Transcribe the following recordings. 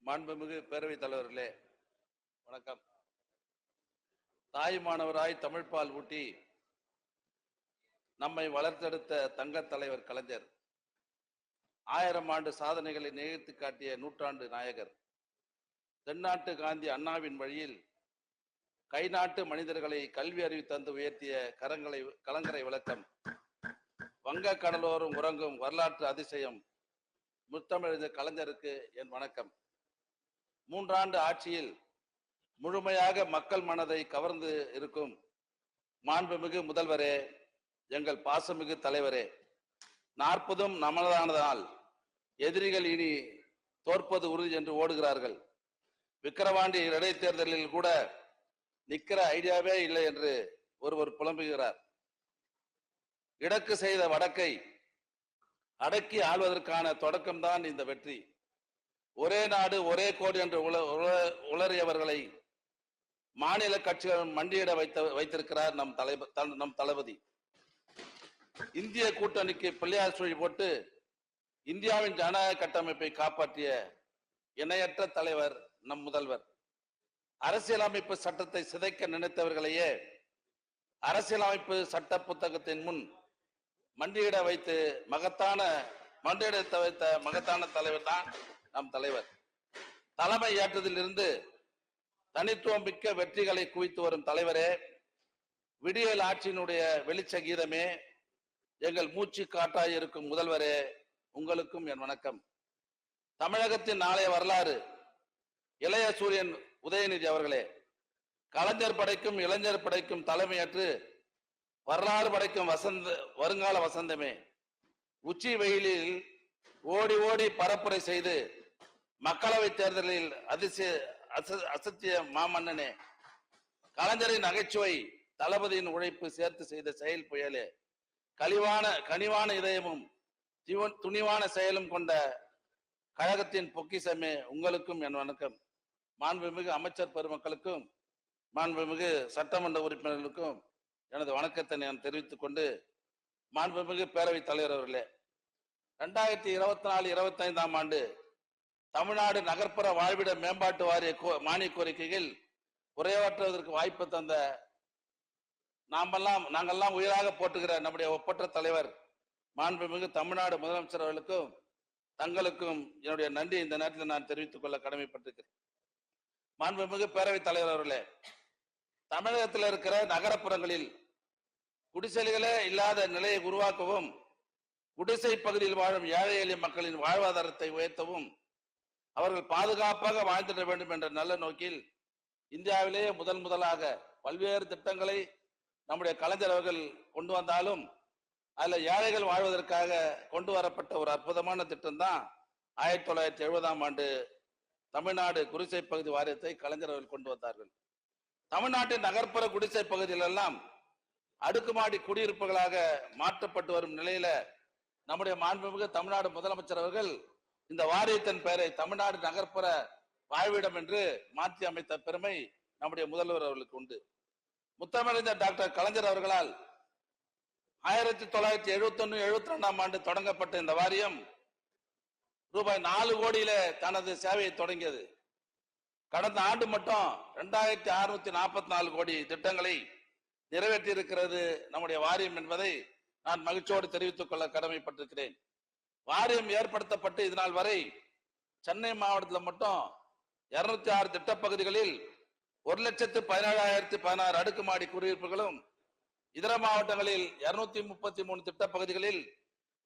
மாண்புமிகு பேரவைத் தலைவர்களே வணக்கம். தாய் மாணவராய் தமிழ்பால் ஊட்டி நம்மை வளர்த்தெடுத்த தங்க தலைவர் கலைஞர், 1000 ஆண்டு சாதனைகளை நிகழ்த்தி காட்டிய நூற்றாண்டு நாயகர், தென்னாட்டு காந்தி அண்ணாவின் வழியில் கை நாட்டு மனிதர்களை கல்வி அறிவு தந்து உயர்த்திய கலங்கரை விளக்கம், வங்க கடலோரம் உறங்கும் வரலாற்று அதிசயம் முத்தமிழறிஞர் கலைஞருக்கு என் வணக்கம். 3 ஆண்டு ஆட்சியில் முழுமையாக மக்கள் மனதை கவர்ந்து இருக்கும் மாண்புமிகு முதல்வரே, எங்கள் பாசமிகு தலைவரே, 40 நமதானதால் எதிரிகள் இனி தோற்பது உறுதி என்று ஓடுகிறார்கள். விக்கிரவாண்டி இடைத்தேர்தலில் கூட நிக்கிற ஐடியாவே இல்லை என்று ஒருவர் புலம்புகிறார். இடக்கு செய்த வடக்கை அடக்கி ஆள்வதற்கான தொடக்கம்தான் இந்த வெற்றி. ஒரே நாடு ஒரே கோடு என்று உளறியவர்களை மாநில கட்சிகள் மண்டியிட வைத்திருக்கிறார் நம் தளபதி. இந்திய கூட்டணிக்கு பிள்ளையார் சுழி போட்டு இந்தியாவின் ஜனநாயக கட்டமைப்பை காப்பாற்றிய இணையற்ற தலைவர் நம் முதல்வர். அரசியலமைப்பு சட்டத்தை சிதைக்க நினைத்தவர்களையே அரசியலமைப்பு சட்ட புத்தகத்தின் முன் மண்டியிட வைத்த மகத்தான தலைவர் தான் நம் தலைவர். தலைமை ஏற்றதில் இருந்து தனித்துவம் மிக்க வெற்றிகளை குவித்து வரும் தலைவரே, விடியல் ஆட்சியினுடைய வெளிச்ச கீதமே, எங்கள் மூச்சு காட்டாய் இருக்கும் முதல்வரே, உங்களுக்கும் என் வணக்கம். தமிழகத்தின் நாளைய வரலாறு இளைய சூரியன் உதயநிதி அவர்களே, கலைஞர் படைக்கும் இளைஞர் படைக்கும் தலைமையேற்று வரலாறு படைக்கும் வருங்கால வசந்தமே, உச்சி வெயிலில் ஓடி ஓடி பரப்புரை செய்து மக்களவை தேர்தலில் அசத்திய மாமன்னனே, கலைஞரின் நகைச்சுவை தளபதியின் உழைப்பு சேர்த்து செய்த செயல் புயலே, கனிவான இதயமும் துணிவான செயலும் கொண்ட கழகத்தின் பொக்கிசமே, உங்களுக்கும் என் வணக்கம். மாண்புமிகு அமைச்சர் பெருமக்களுக்கும் மாண்புமிகு சட்டமன்ற உறுப்பினர்களுக்கும் எனது வணக்கத்தை நான் தெரிவித்துக் கொண்டு, மாண்புமிகு பேரவைத் தலைவர் அவர்களே, 2024-25 ஆண்டு தமிழ்நாடு நகர்ப்புற வாழ்விட மேம்பாட்டு வாரிய மானிய கோரிக்கைகள் உரையாற்றுவதற்கு வாய்ப்பு தந்த நாங்கெல்லாம் உயிராக போட்டுகிற நம்முடைய ஒப்பற்ற தலைவர் மாண்புமிகு தமிழ்நாடு முதலமைச்சர் அவர்களுக்கும் தங்களுக்கும் என்னுடைய நன்றி இந்த நேரத்தில் நான் தெரிவித்துக் கொள்ள கடமைப்பட்டிருக்கிறேன். மாண்புமிகு பேரவைத் தலைவர் அவர்களே, தமிழகத்தில் இருக்கிற நகரப்புறங்களில் குடிசைகளே இல்லாத நிலையை உருவாக்கவும், குடிசை பகுதியில் வாழும் ஏழை எளிய மக்களின் வாழ்வாதாரத்தை உயர்த்தவும், அவர்கள் பாதுகாப்பாக வாழ்ந்திட வேண்டும் என்ற நல்ல நோக்கில் இந்தியாவிலேயே முதலாக பல்வேறு திட்டங்களை நம்முடைய கலைஞர் அவர்கள் கொண்டு வந்தாலும், அதுல ஏழைகள் வாழ்வதற்காக கொண்டு வரப்பட்ட ஒரு அற்புதமான திட்டம் தான் 1970 ஆண்டு தமிழ்நாடு குடிசை பகுதி வாரியத்தை கலைஞர் அவர்கள் கொண்டு வந்தார்கள். தமிழ்நாட்டின் நகர்ப்புற குடிசை பகுதியில் எல்லாம் அடுக்குமாடி குடியிருப்புகளாக மாற்றப்பட்டு வரும் நிலையில நம்முடைய மாண்புமிகு தமிழ்நாடு முதலமைச்சர் அவர்கள் இந்த வாரியத்தின் பெயரை தமிழ்நாடு நகர்ப்புற வாழ்விடம் என்று மாற்றி அமைத்த பெருமை நம்முடைய முதல்வர் அவர்களுக்கு உண்டு. முத்தமிழறிஞர் டாக்டர் கலைஞர் அவர்களால் 1971-72 ஆண்டு தொடங்கப்பட்ட இந்த வாரியம் ரூபாய் 4 கோடியில தனது சேவையை தொடங்கியது. கடந்த ஆண்டு மட்டும் 2644 கோடி திட்டங்களை நிறைவேற்றி இருக்கிறது நம்முடைய வாரியம் என்பதை நான் மகிழ்ச்சியோடு தெரிவித்துக் கொள்ள கடமைப்பட்டிருக்கிறேன். வாரியம் ஏற்படுத்தப்பட்டு இதனால் வரை சென்னை மாவட்டத்தில் மட்டும் 206 திட்டப்பகுதிகளில் 1,17,016 அடுக்குமாடி குடியிருப்புகளும், இதர மாவட்டங்களில் 233 திட்டப்பகுதிகளில்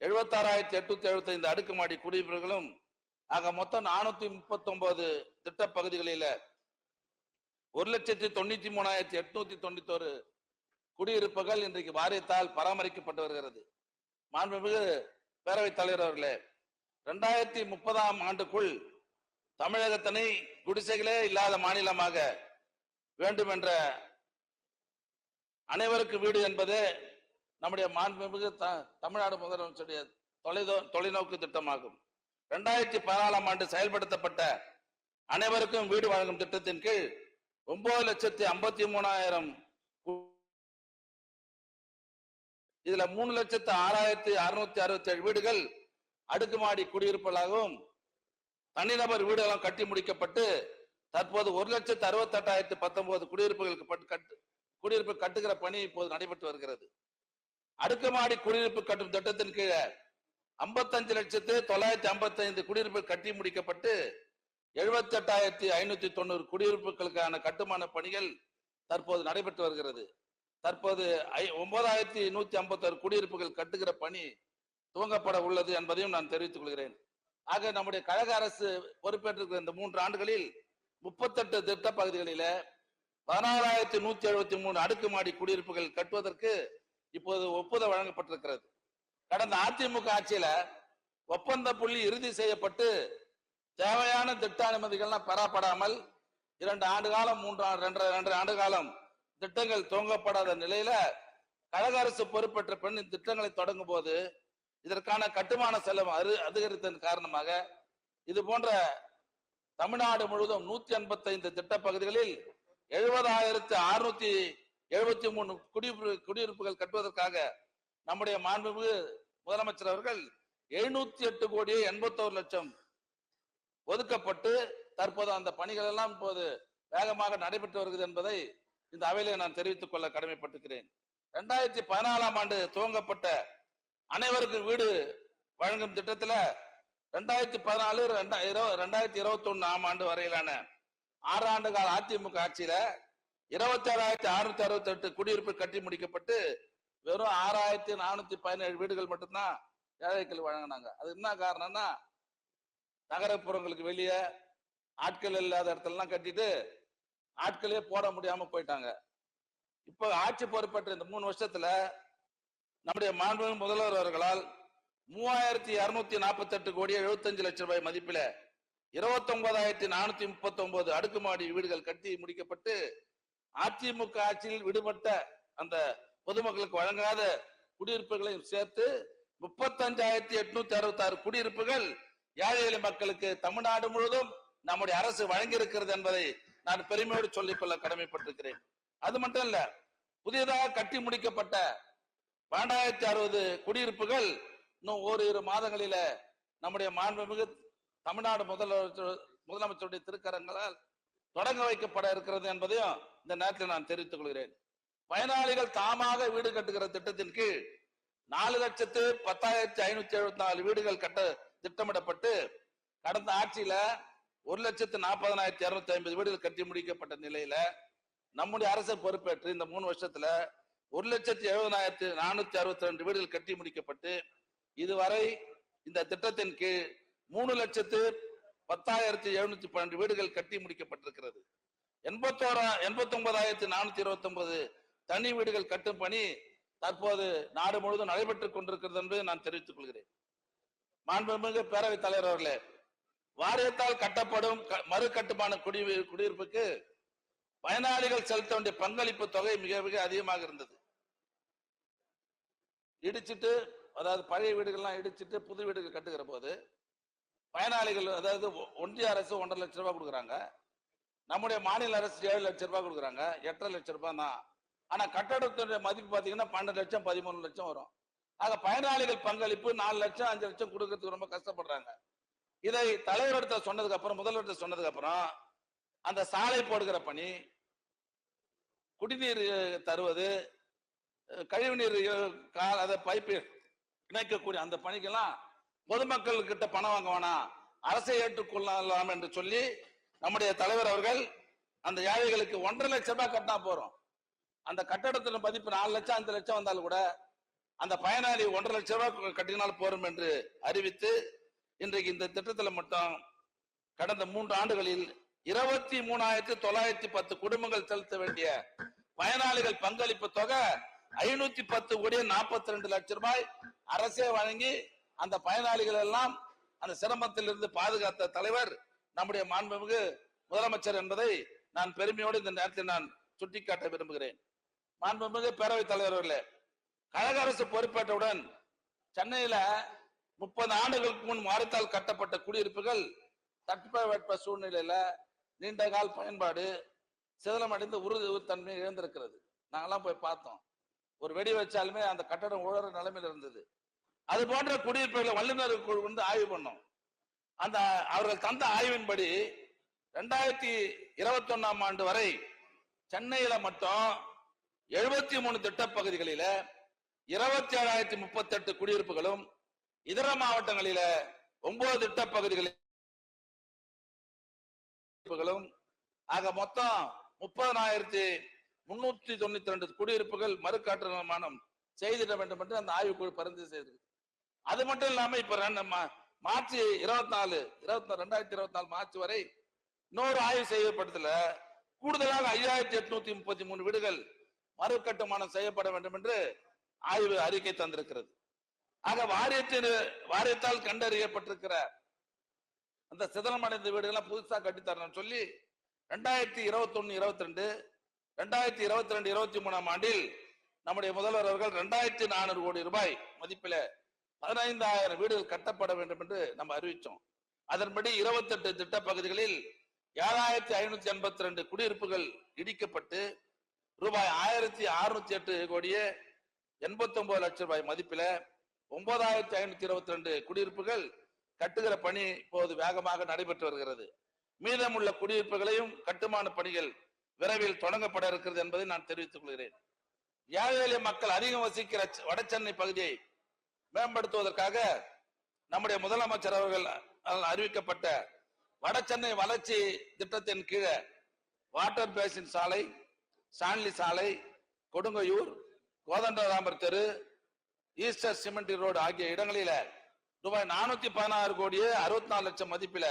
76,875 அடுக்குமாடி குடியிருப்புகளும், ஆக மொத்தம் 439 திட்டப்பகுதிகளில 1,93,891 குடியிருப்புகள் இன்றைக்கு வாரியத்தால் பராமரிக்கப்பட்டு வருகிறது. மாண்புமிகு பேரவைத் தலைவர் அவர்களே, 2030 ஆண்டுக்குள் தமிழகத்தினை குடிசைகளே இல்லாத மாநிலமாக வேண்டும் என்ற அனைவருக்கு வீடு என்பது நம்முடைய மாண்புமிகு தமிழ்நாடு முதலமைச்சருடைய தொலைநோக்கு திட்டமாகும். 2014 ஆண்டு செயல்படுத்தப்பட்ட அனைவருக்கும் வீடு வழங்கும் திட்டத்தின் கீழ் 9,53,000 இதுல 3,06,667 வீடுகள் அடுக்குமாடி குடியிருப்புகளாகவும் தனிநபர் வீடுகளும் கட்டி முடிக்கப்பட்டு தற்போது 1,68,19 குடியிருப்பு கட்டுகிற பணி இப்போது நடைபெற்று வருகிறது. அடுக்குமாடி குடியிருப்பு கட்டும் திட்டத்தின் கீழே 55,955 குடியிருப்பு கட்டி முடிக்கப்பட்டு 78,590 குடியிருப்புகளுக்கான கட்டுமான பணிகள் தற்போது நடைபெற்று வருகிறது. தற்போது 9,151 குடியிருப்புகள் கட்டுகிற பணி துவங்கப்பட உள்ளது என்பதையும் நான் தெரிவித்துக் கொள்கிறேன். ஆக நம்முடைய கழக அரசு பொறுப்பேற்றிருக்கிற இந்த 3 ஆண்டுகளில் 38 திட்ட பகுதிகளில 16,173 அடுக்குமாடி குடியிருப்புகள் கட்டுவதற்கு இப்போது ஒப்புதல் வழங்கப்பட்டிருக்கிறது. கடந்த அதிமுக ஆட்சியில ஒப்பந்த புள்ளி இறுதி செய்யப்பட்டு தேவையான திட்ட அனுமதிகள்லாம் பெறப்படாமல் 2 ஆண்டு காலம் 2 ஆண்டு காலம் திட்டங்கள் துவங்கப்படாத நிலையில கழக அரசு பொறுப்பேற்ற பின் திட்டங்களை தொடங்கும் போது இதற்கான கட்டுமான செலவு அதிகரித்ததன் காரணமாக இது போன்ற தமிழ்நாடு முழுவதும் 185 திட்ட பகுதிகளில் 70,673 குடியிருப்புகள் கட்டுவதற்காக நம்முடைய மாண்புமிகு முதலமைச்சர் அவர்கள் 708,81,00,000 ஒதுக்கப்பட்டு தற்போது அந்த பணிகள் எல்லாம் இப்போது வேகமாக நடைபெற்று வருகிறது என்பதை இந்த அவையிலே நான் தெரிவித்துக் கொள்ள கடமைப்பட்டிருக்கிறேன். 2014ஆம் ஆண்டு துவங்கப்பட்ட அனைவருக்கும் வீடு வழங்கும் திட்டத்தில் 2014-2021 ஆண்டு வரையிலான 6 ஆண்டு கால அதிமுக ஆட்சியில 27,668 குடியிருப்பு கட்டி முடிக்கப்பட்டு வெறும் 6,417 வீடுகள் மட்டும்தான் ஏழைகள் வழங்கினாங்க. அது என்ன காரணம்னா நகரப்புறங்களுக்கு வெளியே ஆட்கள் இல்லாத இடத்துலலாம் கட்டிட்டு ஆட்களே போட முடியாம போயிட்டாங்க. இப்ப ஆட்சி பொறுப்பேற்ற இந்த 3 வருஷத்துல நம்முடைய மாண்புமிகு முதல்வர் அவர்களால் 3,248 கோடி 75 லட்சம் ரூபாய் மதிப்பில 29,439 அடுக்குமாடி வீடுகள் கட்டி முடிக்கப்பட்டு அதிமுக ஆட்சியில் விடுபட்ட அந்த பொதுமக்களுக்கு வழங்காத குடியிருப்புகளையும் சேர்த்து 35,866 குடியிருப்புகள் ஏழை எளிய மக்களுக்கு தமிழ்நாடு முழுவதும் நம்முடைய அரசு வழங்கி இருக்கிறது என்பதை நான் பெருமையோடு சொல்லிக்கொள்ள கடமைப்பட்டிருக்கிறேன். அது மட்டும் இல்ல, புதியதாக கட்டி முடிக்கப்பட்ட 12,060 குடியிருப்புகள் இன்னும் ஓரிரு மாதங்களில நம்முடைய மாண்புமிகு தமிழ்நாடு முதலமைச்சருடைய திருக்கரங்களால் தொடங்க வைக்கப்பட இருக்கிறது என்பதையும் இந்த நேரத்தில் நான் தெரிவித்துக் கொள்கிறேன். பயனாளிகள் தாமாக வீடு கட்டுகிற திட்டத்தின் கீழ் 4,10,574 வீடுகள் கட்ட திட்டமிடப்பட்டு கடந்த ஆட்சியில 1,40,250 வீடுகள் கட்டி முடிக்கப்பட்ட நிலையில நம்முடைய அரசு பொறுப்பேற்று இந்த 3 வருஷத்துல 1,70,462 வீடுகள் கட்டி முடிக்கப்பட்டு இதுவரை இந்த திட்டத்தின் கீழ் 3,10,712 வீடுகள் கட்டி முடிக்கப்பட்டிருக்கிறது. 89,429 தனி வீடுகள் கட்டும் பணி தற்போது நாடு முழுவதும் நடைபெற்றுக் கொண்டிருக்கிறது என்பதை நான் தெரிவித்துக் கொள்கிறேன். மாண்புமிகு பேரவைத் தலைவர் அவர்களே, வாரியத்தால் கட்டப்படும் மறு கட்டுமான குடியிருப்புக்கு பயனாளிகள் செலுத்த வேண்டிய பங்களிப்பு தொகை மிக மிக அதிகமாக இருந்தது. இடிச்சிட்டு, அதாவது பழைய வீடுகள்லாம் இடிச்சிட்டு புது வீடுகள் கட்டுகிற போது பயனாளிகள், அதாவது ஒன்றிய அரசு 1.5 லட்சம் ரூபாய் கொடுக்குறாங்க, நம்முடைய மாநில அரசு 7 லட்சம் ரூபாய் கொடுக்குறாங்க, 8.5 லட்சம் ரூபாய் தான். ஆனா கட்டடத்துடைய மதிப்பு பாத்தீங்கன்னா 12 லட்சம் 13 லட்சம் வரும். ஆக பயனாளிகள் பங்களிப்பு 4 லட்சம் 5 லட்சம் கொடுக்கறதுக்கு ரொம்ப கஷ்டப்படுறாங்க. இதை தலைவரிடத்தை சொன்னதுக்கு அப்புறம், முதல்வர்கிட்ட சொன்னதுக்கு அப்புறம் அந்த சாலை போடுகிற பணி, குடிநீர் தருவது, கழிவுநீர் அதை பைப்பு இணைக்கக்கூடிய அந்த பணிக்கெல்லாம் பொதுமக்கள் கிட்ட பணம் வாங்க வேணாம், அரசை ஏற்றுக்கொள்ளலாம் என்று சொல்லி நம்முடைய தலைவர் அவர்கள் அந்த ஏழைகளுக்கு 1.5 லட்சம் ரூபாய் கட்டினா போறோம். அந்த கட்டடத்தின் மதிப்பு 4 லட்சம் 5 லட்சம் வந்தாலும் கூட அந்த பயனாளி 1.5 லட்சம் ரூபாய் கட்டினால் போறோம் என்று அறிவித்து இன்றைக்கு இந்த திட்டத்தில் மட்டும் கடந்த 3 ஆண்டுகளில் 23,910 குடும்பங்கள் செலுத்த வேண்டிய பயனாளிகள் பங்களிப்பு தொகை 510 கோடி 42 லட்சம் ரூபாய் அரசே வழங்கி அந்த பயனாளிகள் எல்லாம் அந்த சிரமத்தில் இருந்து பாதுகாத்த தலைவர் நம்முடைய மாண்புமிகு முதலமைச்சர் என்பதை நான் பெருமையோடு இந்த நேரத்தில் நான் சுட்டிக்காட்ட விரும்புகிறேன். மாண்புமிகு பேரவைத் தலைவர்களே, கழக அரசு பொறுப்பேற்றவுடன் சென்னையில 30 ஆண்டுகளுக்கு முன் வாரியத்தால் கட்டப்பட்ட குடியிருப்புகள் தட்பவெட்ப சூழ்நிலையில நீண்ட கால பயன்பாடு சிதலமடைந்து உறுதித்தன்மை இழந்திருக்கிறது. நாங்கெல்லாம் போய் பார்த்தோம். ஒரு வெடி வச்சாலுமே அந்த கட்டடம் உழற நிலைமையில் இருந்தது. அது போன்ற குடியிருப்புகளை வல்லுநர் குழு வந்து ஆய்வு பண்ணோம். அந்த அவர்கள் தந்த ஆய்வின்படி 2021 ஆண்டு வரை சென்னையில மட்டும் 73 திட்டப்பகுதிகளில 27,038 குடியிருப்புகளும், இதர மாவட்டங்களில 9 திட்டப்பகுதிகளிலும் ஆக மொத்தம் 30,392 குடியிருப்புகள் மறுகாற்று நிர்மாணம் செய்திட வேண்டும் என்று அந்த ஆய்வுக்குழு பரிந்துரை செய்தது. அது மட்டும் இல்லாம இப்ப மார்ச் 2024 மார்ச் வரை இன்னொரு ஆய்வு செய்யப்பட்டதுல கூடுதலாக 5,833 வீடுகள் மறு கட்டுமானம் செய்யப்பட வேண்டும் என்று ஆய்வு அறிக்கை தந்திருக்கிறது. ஆக வாரியத்தால் கண்டறியப்பட்டிருக்கிற அந்த சிதலமடைந்த வீடுகளை புதுசா கட்டித்தரணும் சொல்லி 2021-22 2022-23 ஆண்டில் நம்முடைய முதல்வர் அவர்கள் 2,400 கோடி ரூபாய் மதிப்பில 15,000 வீடுகள் கட்டப்பட வேண்டும் என்று நம்ம அறிவிச்சோம். அதன்படி 28 திட்ட பகுதிகளில் 7,582 குடியிருப்புகள் இடிக்கப்பட்டு ரூபாய் 1,608 கோடியே 89 லட்சம் ரூபாய் மதிப்பில 9,522 குடியிருப்புகள் கட்டுகிற பணி இப்போது வேகமாக நடைபெற்று வருகிறது. மீதமுள்ள குடியிருப்புகளையும் கட்டுமான பணிகள் விரைவில் தொடங்கப்பட இருக்கிறது என்பதை நான் தெரிவித்துக் கொள்கிறேன். ஏழை எளிய மக்கள் அதிகம் வசிக்கிற வடசென்னை பகுதியை மேம்படுத்துவதற்காக நம்முடைய முதலமைச்சர் அவர்கள் அறிவிக்கப்பட்ட வடசென்னை வளர்ச்சி திட்டத்தின் கீழே வாட்டர் பேசின் சாலை, ஸ்டான்லி சாலை, கொடுங்கையூர், கோதண்டராமர் தெரு, ஈஸ்டர் சிமெண்ட் ரோடு ஆகிய இடங்களில ரூபாய் 416 கோடியே 64 லட்சம் மதிப்பில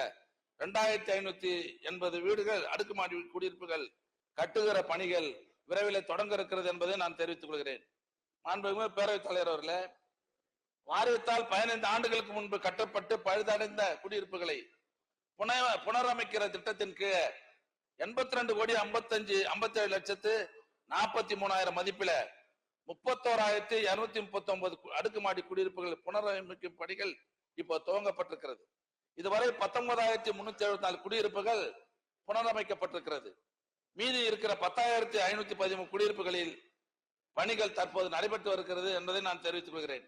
2,580 வீடுகள் அடுக்குமாடி குடியிருப்புகள் கட்டுகிற பணிகள் விரைவில் தொடங்க இருக்கிறது என்பதை நான் தெரிவித்துக் கொள்கிறேன். மாண்புமிகு பேரவைத் தலைவர் அவர்களே, வாரியத்தால் 15 ஆண்டுகளுக்கு முன்பு கட்டப்பட்டு பழுதடைந்த குடியிருப்புகளை புனரமைக்கிற திட்டத்தின் கீழே 82 கோடி 57 லட்சத்து 43,000 மதிப்பில 31,239 அடுக்குமாடி குடியிருப்புகள் புனரமைக்கும் பணிகள் இப்போ துவங்கப்பட்டிருக்கிறது. இதுவரை 19,374 குடியிருப்புகள் புனரமைக்கப்பட்டிருக்கிறது. மீதி இருக்கிற 10,513 குடியிருப்புகளில் பணிகள் தற்போது நடைபெற்று வருகிறது என்பதை நான் தெரிவித்துக் கொள்கிறேன்.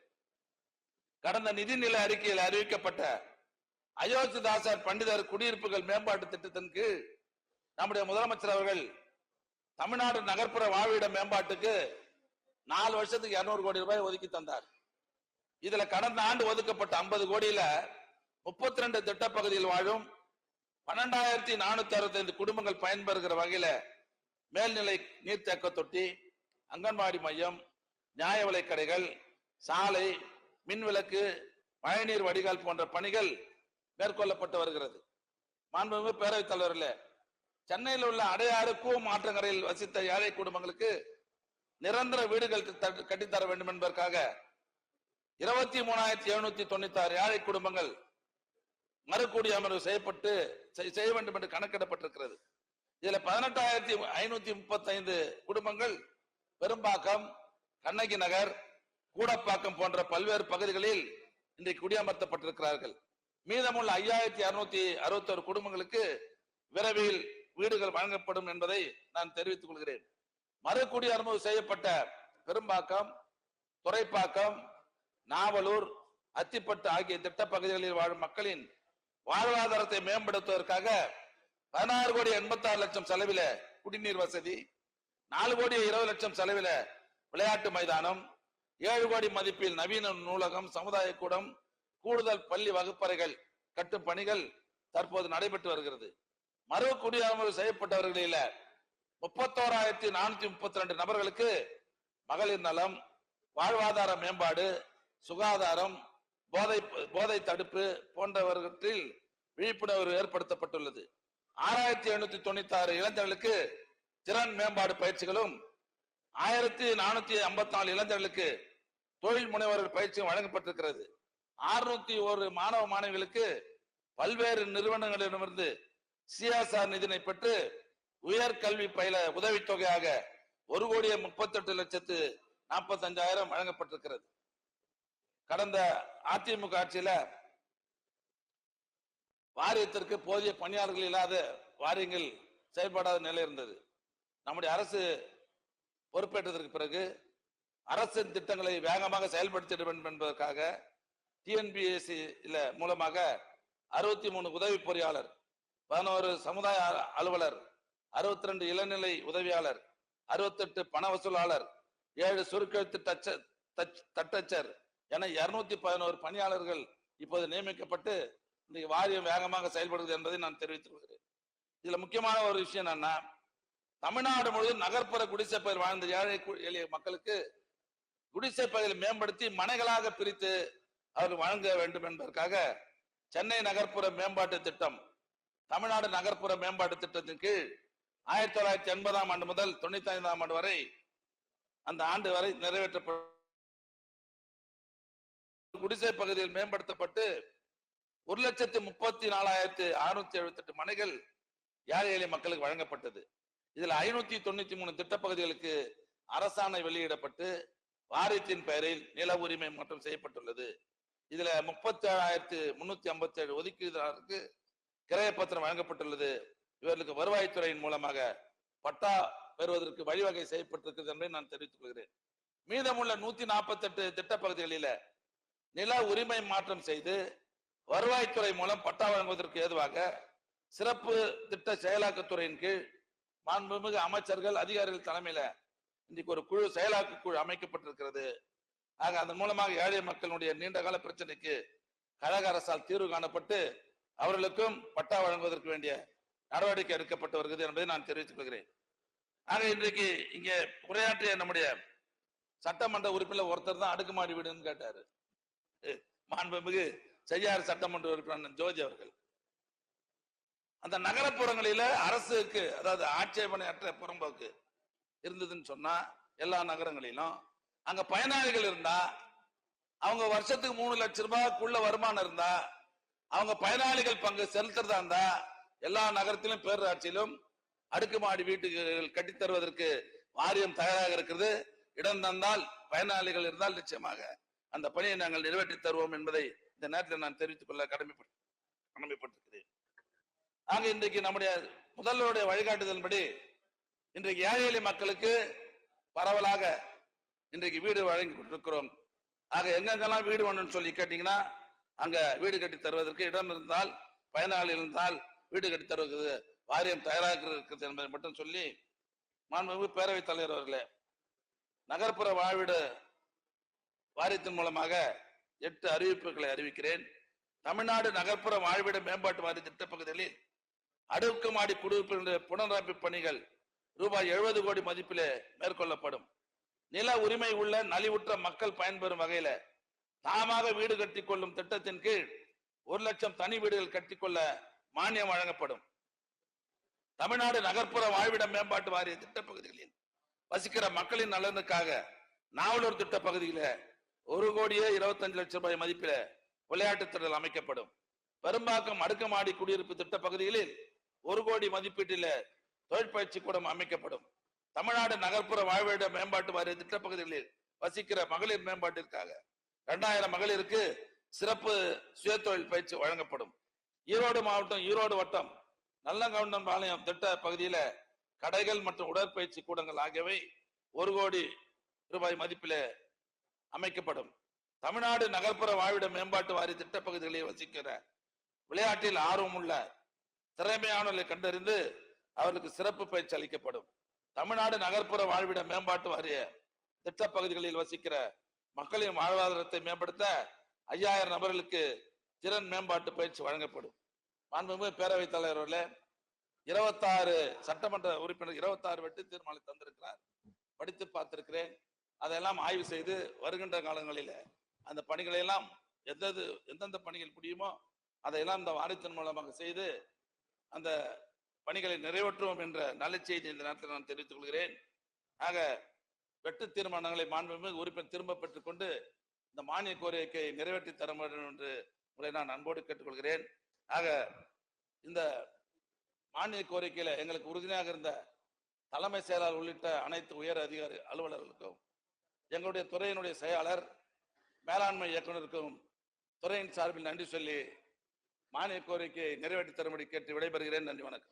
கடந்த நிதிநிலை அறிக்கையில் அறிவிக்கப்பட்ட அயோத்திதாசர் பண்டிதர் குடியிருப்புகள் மேம்பாட்டு திட்டத்தின் கீழ் நம்முடைய முதலமைச்சர் அவர்கள் தமிழ்நாடு நகர்ப்புற வாழ்விட மேம்பாட்டுக்கு 4 வருஷத்துக்கு 200 கோடி ரூபாய் ஒதுக்கி தந்தார். இதுல கடந்த ஆண்டு ஒதுக்கப்பட்ட 50 கோடியில 32 திட்டப்பகுதியில் வாழும் 12,465 குடும்பங்கள் பயன்பெறுகிற வகையில மேல்நிலை நீர்த்தேக்க தொட்டி, அங்கன்வாடி மையம், நியாய விலை கடைகள், சாலை, மின்விளக்கு, மழைநீர் வடிகால் போன்ற பணிகள் மேற்கொள்ளப்பட்டு வருகிறது. மாண்புமிகு பேரவைத் தலைவர்களே, சென்னையில் உள்ள அடையாறு மாற்றங்கரையில் வசித்த ஏழை குடும்பங்களுக்கு நிரந்தர வீடுகள் கட்டித்தர வேண்டும் என்பதற்காக 23,796 ஏழை குடும்பங்கள் மறுகுடியமர்வு செய்ய வேண்டும் என்று கணக்கிடப்பட்டிருக்கிறது. இதுல 18,535 குடும்பங்கள் பெரும்பாக்கம், கண்ணகி நகர், கூடப்பாக்கம் போன்ற பல்வேறு பகுதிகளில் இன்றைக்கு குடியமர்த்தப்பட்டிருக்கிறார்கள். மீதமுள்ள 5,261 குடும்பங்களுக்கு விரைவில் வீடுகள் வழங்கப்படும் என்பதை நான் தெரிவித்துக் கொள்கிறேன். மறுகுடியமர்வு செய்யப்பட்ட பெரும்பாக்கம், துறைப்பாக்கம், நாவலூர், அத்திப்பட்டு ஆகிய திட்ட பகுதிகளில் வாழும் மக்களின் வாழ்வாதாரத்தை மேம்படுத்துவதற்காக 16 கோடி 86 லட்சம் செலவில குடிநீர் வசதி, 4 கோடி 20 லட்சம் செலவில விளையாட்டு மைதானம், 7 கோடி மதிப்பில் நவீன நூலகம், சமுதாய கூடம், கூடுதல் பள்ளி வகுப்பறைகள் கட்டும் பணிகள் தற்போது நடைபெற்று வருகிறது. மறு குடியமர்வு செய்யப்பட்டவர்களில் 31,432 நபர்களுக்கு மகளிர் நலம், வாழ்வாதார மேம்பாடு, சுகாதாரம், போதை தடுப்பு போன்றவற்றில் விழிப்புணர்வு ஏற்படுத்தப்பட்டுள்ளது. 6,896 இளைஞர்களுக்கு திறன் மேம்பாடு பயிற்சிகளும், 1,454 இளைஞர்களுக்கு தொழில் முனைவர்கள் பயிற்சியும் வழங்கப்பட்டிருக்கிறது. 601 மாணவ மாணவிகளுக்கு பல்வேறு நிறுவனங்களிடமிருந்து CSR நிதியை பெற்று உயர்கல்வி பயில உதவித்தொகையாக 1,38,45,000 வழங்கப்பட்டிருக்கிறது. கடந்த அதிமுக ஆட்சியில வாரியத்திற்கு போதிய பணியாளர்கள் இல்லாத வாரியங்கள் செயல்படாத நிலை இருந்தது. நம்முடைய அரசு பொறுப்பேற்றதற்கு பிறகு அரசின் திட்டங்களை வேகமாக செயல்படுத்திட வேண்டும் என்பதற்காக டிஎன்பிஎஸ்சி மூலமாக 63 உதவி பொறியாளர், 11 சமுதாய அலுவலர், 62 இளநிலை உதவியாளர், 68 பண வசூலாளர், 7 சுருக்கெழுத்து தட்டச்சர் என 211 பணியாளர்கள் இப்போது நியமிக்கப்பட்டு இந்த வாரியம் வேகமாக செயல்படுகிறது என்பதை நான் தெரிவித்துக் கொள்கிறேன். இதுல முக்கியமான ஒரு விஷயம் என்னன்னா, தமிழ்நாடு முழுவதும் நகர்ப்புற குடிசை பகுதியில் வாழ்ந்த ஏழை எளிய மக்களுக்கு குடிசை பகுதியில் மேம்படுத்தி மனைகளாக பிரித்து அவர்கள் வழங்க வேண்டும் என்பதற்காக சென்னை நகர்ப்புற மேம்பாட்டு திட்டம், தமிழ்நாடு நகர்ப்புற மேம்பாட்டு திட்டத்தின் கீழ் 1980ஆம் ஆண்டு முதல் 95ஆம் ஆண்டு வரை அந்த ஆண்டு வரை நிறைவேற்றப்பட்ட குடிசை பகுதியில் மேம்படுத்தப்பட்டு 1,34,678 மனைகள் ஏழை எளிய மக்களுக்கு வழங்கப்பட்டது. இதுல 593 திட்டப்பகுதிகளுக்கு அரசாணை வெளியிடப்பட்டு வாரியத்தின் பெயரில் நில உரிமை மாற்றம் செய்யப்பட்டுள்ளது. இதுல 37,357 ஒதுக்கீடுதாரருக்கு கிரையப்பத்திரம் வழங்கப்பட்டுள்ளது. இவர்களுக்கு வருவாய்த்துறையின் மூலமாக பட்டா பெறுவதற்கு வழிவகை செய்யப்பட்டிருக்கிறது என்பதை நான் தெரிவித்துக் கொள்கிறேன். மீதமுள்ள 148 திட்டப்பகுதிகளில நில உரிமை மாற்றம் செய்து வருவாய்த்துறை மூலம் பட்டா வழங்குவதற்கு ஏதுவாக சிறப்பு திட்ட செயலாக்கத்துறையின் கீழ் மாண்புமிகு அமைச்சர்கள் அதிகாரிகள் தலைமையில இன்றைக்கு ஒரு குழு, செயலாக்க குழு அமைக்கப்பட்டிருக்கிறது. ஆக அதன் மூலமாக ஏழை மக்களுடைய நீண்டகால பிரச்சனைக்கு கழக அரசால் தீர்வு காணப்பட்டு அவர்களுக்கும் பட்டா வழங்குவதற்கு வேண்டிய நடவடிக்கை எடுக்கப்பட்டு வருகிறது என்பதை நான் தெரிவித்துக் கொள்கிறேன். ஆக இன்றைக்கு இங்கே உரையாற்றிய நம்முடைய சட்டமன்ற உறுப்பினர் ஒருத்தர் தான் அடுக்குமாடி வீடுன்னு கேட்டாரு. மாண்புமிகு செய்யாறு சட்டமன்ற உறுப்பினர் ஜோதி அவர்கள் அந்த நகரப்புறங்களில அரசுக்கு, அதாவது ஆட்சேபனையற்ற புறம்போக்கு இருந்ததுன்னு சொன்னா எல்லா நகரங்களிலும் அங்க பயனாளிகள் இருந்தா, அவங்க வருஷத்துக்கு 3 லட்சம் ரூபாய்க்குள்ள வருமானம் இருந்தா, அவங்க பயனாளிகள் பங்கு செலுத்துறதா இருந்தா எல்லா நகரத்திலும் பேரூராட்சியிலும் அடுக்குமாடி வீட்டுகள் கட்டித் தருவதற்கு வாரியம் தயாராக இருக்கிறது. இடம் தந்தால், பயனாளிகள் இருந்தால் நிச்சயமாக அந்த பணியை நாங்கள் நிறைவேற்றி தருவோம் என்பதை இந்த நேரத்தில் நான் தெரிவித்துக் கொள்ள கடமைப்பட்டிருக்கிறேன். ஆக இன்றைக்கு நம்முடைய முதல்வருடைய வழிகாட்டுதலின்படி இன்றைக்கு ஏழை எளிய மக்களுக்கு பரவலாக இன்றைக்கு வீடு வழங்கி கொண்டிருக்கிறோம். ஆக எங்கெங்கெல்லாம் வீடு வேணும்னு சொல்லி கேட்டீங்கன்னா அங்க வீடு கட்டி தருவதற்கு இடம் இருந்தால், பயனாளி இருந்தால் வீடு கட்டி தருவது வாரியம் தயாராக இருக்கிறது என்பதை மட்டும் சொல்லி, மாண்புமிகு பேரவைத் தலைவர் அவர்களே, நகர்ப்புற வாழ்விட வாரியத்தின் மூலமாக 8 அறிவிப்புகளை அறிவிக்கிறேன். தமிழ்நாடு நகர்ப்புற வாழ்விட மேம்பாட்டு வாரிய திட்டப்பகுதிகளில் அடுக்குமாடி குடியிருப்பு புனரமைப்பு பணிகள் ரூபாய் 70 கோடி மதிப்பிலே மேற்கொள்ளப்படும். நில உரிமை உள்ள நலிவுற்ற மக்கள் பயன்பெறும் வகையில தாமாக வீடு கட்டிக் கொள்ளும் திட்டத்தின் கீழ் 1 லட்சம் தனி வீடுகள் கட்டிக்கொள்ள மானியம் வழங்கப்படும். தமிழ்நாடு நகர்ப்புற வாழ்விட மேம்பாட்டு வாரிய திட்டப்பகுதிகளில் வசிக்கிற மக்களின் நலனுக்காக நாவலூர் திட்ட பகுதியில 1,25 லட்சம் ரூபாய் மதிப்பில விளையாட்டுத் திடல் அமைக்கப்படும். பெரும்பாக்கம் அடுக்குமாடி குடியிருப்பு திட்ட பகுதிகளில் 1 கோடி மதிப்பீட்டில தொழிற்பயிற்சி கூடம் அமைக்கப்படும். தமிழ்நாடு நகர்ப்புற வாழ்விட மேம்பாட்டு வாரிய திட்டப்பகுதிகளில் வசிக்கிற மகளிர் மேம்பாட்டிற்காக 2000 மகளிருக்கு சிறப்பு சுயதொழில் பயிற்சி வழங்கப்படும். ஈரோடு மாவட்டம் ஈரோடு வட்டம் நல்லங்கவுண்டன் பாளையம் திட்ட பகுதியில கடைகள் மற்றும் உடற்பயிற்சி கூடங்கள் ஆகியவை 1 கோடி ரூபாய் மதிப்பில அமைக்கப்படும். தமிழ்நாடு நகர்ப்புற வாழ்விட மேம்பாட்டு வாரிய திட்டப்பகுதிகளில் வசிக்கிற விளையாட்டில் ஆர்வமுள்ள திறமையானவர்களை கண்டறிந்து அவர்களுக்கு சிறப்பு பயிற்சி அளிக்கப்படும். தமிழ்நாடு நகர்ப்புற வாழ்விட மேம்பாட்டு வாரிய திட்டப்பகுதிகளில் வசிக்கிற மக்களின் வாழ்வாதாரத்தை மேம்படுத்த 5000 நபர்களுக்கு திறன் மேம்பாட்டு பயிற்சி வழங்கப்படும். மாண்புமிகு பேரவைத் தலைவர் அவர்களே, 26 சட்டமன்ற உறுப்பினர் 26 வெட்டு தீர்மானம் தந்திருக்கிறார். படித்து பார்த்திருக்கிறேன். அதெல்லாம் ஆய்வு செய்து வருகின்ற காலங்களில் அந்த பணிகளை எல்லாம் எந்தெந்த பணிகள் முடியுமோ அதையெல்லாம் இந்த வாரியத்தின் மூலமாக செய்து அந்த பணிகளை நிறைவேற்றுவோம் என்ற நல்ல செய்தி இந்த நேரத்தில் நான் தெரிவித்துக் கொள்கிறேன். ஆக வெட்டு தீர்மானங்களை மாண்புமிகு உறுப்பினர் திரும்ப பெற்றுக் கொண்டு இந்த மானிய கோரிக்கை நிறைவேற்றி தர வேண்டும் என்று உங்களை நான் அன்போடு கேட்டுக்கொள்கிறேன். ஆக இந்த மானிய கோரிக்கையில எங்களுக்கு உறுதுணையாக இருந்த தலைமை செயலாளர் உள்ளிட்ட அனைத்து உயர் அதிகாரி அலுவலர்களுக்கும், எங்களுடைய துறையினுடைய செயலாளர், மேலாண்மை இயக்குநருக்கும் துறையின் சார்பில் நன்றி சொல்லி மானிய கோரிக்கையை நிறைவேற்றி தரும்படி கேட்டு விடைபெறுகிறேன். நன்றி, வணக்கம்.